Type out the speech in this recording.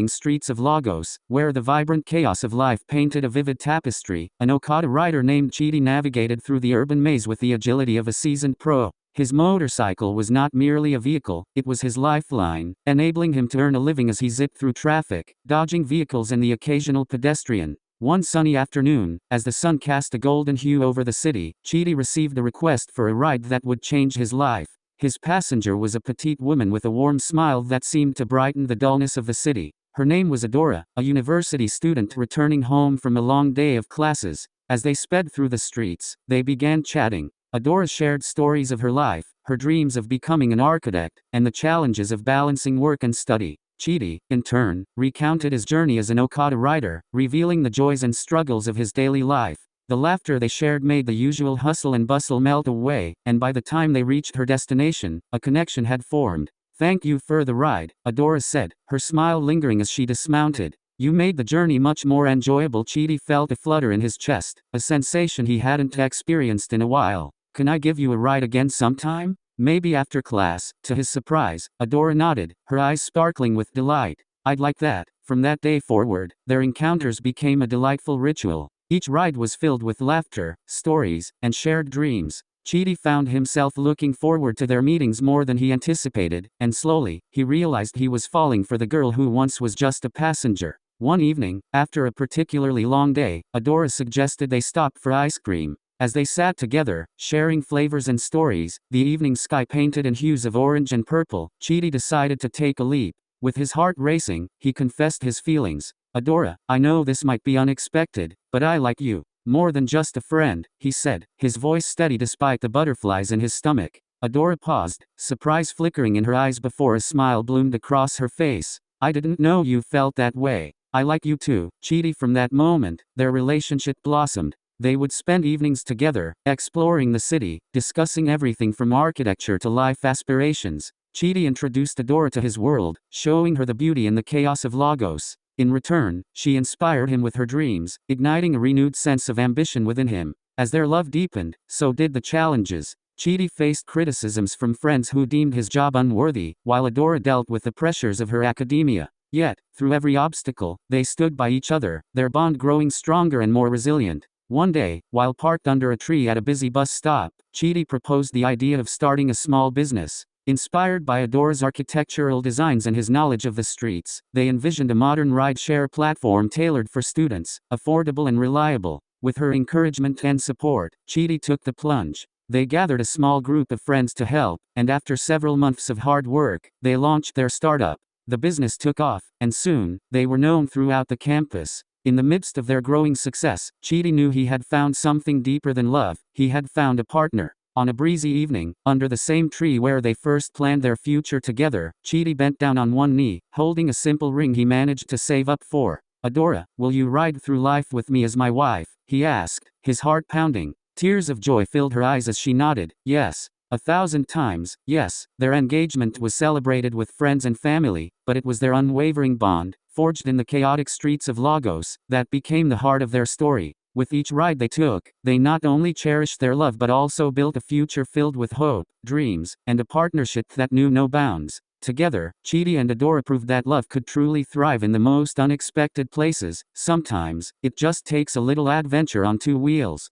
bustling streets of Lagos, where the vibrant chaos of life painted a vivid tapestry, an Okada rider named Chidi navigated through the urban maze with the agility of a seasoned pro. His motorcycle was not merely a vehicle, it was his lifeline, enabling him to earn a living as he zipped through traffic, dodging vehicles and the occasional pedestrian. One sunny afternoon, as the sun cast a golden hue over the city, Chidi received a request for a ride that would change his life. His passenger was a petite woman with a warm smile that seemed to brighten the dullness of the city. Her name was Adora, a university student returning home from a long day of classes. As they sped through the streets, they began chatting. Adora shared stories of her life, her dreams of becoming an architect, and the challenges of balancing work and study. Chidi, in turn, recounted his journey as an Okada rider, revealing the joys and struggles of his daily life. The laughter they shared made the usual hustle and bustle melt away, and by the time they reached her destination, a connection had formed. "Thank you for the ride," Adora said, her smile lingering as she dismounted. "You made the journey much more enjoyable." Chidi felt a flutter in his chest, a sensation he hadn't experienced in a while. "Can I give you a ride again sometime? Maybe after class?" To his surprise, Adora nodded, her eyes sparkling with delight. "I'd like that." From that day forward, their encounters became a delightful ritual. Each ride was filled with laughter, stories, and shared dreams. Chidi found himself looking forward to their meetings more than he anticipated, and slowly, he realized he was falling for the girl who once was just a passenger. One evening, after a particularly long day, Adora suggested they stop for ice cream. As they sat together, sharing flavors and stories, the evening sky painted in hues of orange and purple, Chidi decided to take a leap. With his heart racing, he confessed his feelings. "Adora, I know this might be unexpected, but I like you more than just a friend," he said, his voice steady despite the butterflies in his stomach. Adora paused, surprise flickering in her eyes before a smile bloomed across her face. "I didn't know you felt that way. I like you too, Chidi." From that moment, their relationship blossomed. They would spend evenings together, exploring the city, discussing everything from architecture to life aspirations. Chidi introduced Adora to his world, showing her the beauty in the chaos of Lagos. In return, she inspired him with her dreams, igniting a renewed sense of ambition within him. As their love deepened, so did the challenges. Chidi faced criticisms from friends who deemed his job unworthy, while Adora dealt with the pressures of her academia. Yet, through every obstacle, they stood by each other, their bond growing stronger and more resilient. One day, while parked under a tree at a busy bus stop, Chidi proposed the idea of starting a small business. Inspired by Adora's architectural designs and his knowledge of the streets, they envisioned a modern ride-share platform tailored for students, affordable and reliable. With her encouragement and support, Chidi took the plunge. They gathered a small group of friends to help, and after several months of hard work, they launched their startup. The business took off, and soon, they were known throughout the campus. In the midst of their growing success, Chidi knew he had found something deeper than love. He had found a partner. On a breezy evening, under the same tree where they first planned their future together, Chidi bent down on one knee, holding a simple ring he managed to save up for. "Adora, will you ride through life with me as my wife?" he asked, his heart pounding. Tears of joy filled her eyes as she nodded. "Yes. 1,000 times, yes." Their engagement was celebrated with friends and family, but it was their unwavering bond, forged in the chaotic streets of Lagos, that became the heart of their story. With each ride they took, they not only cherished their love but also built a future filled with hope, dreams, and a partnership that knew no bounds. Together, Chidi and Adora proved that love could truly thrive in the most unexpected places. Sometimes, it just takes a little adventure on two wheels.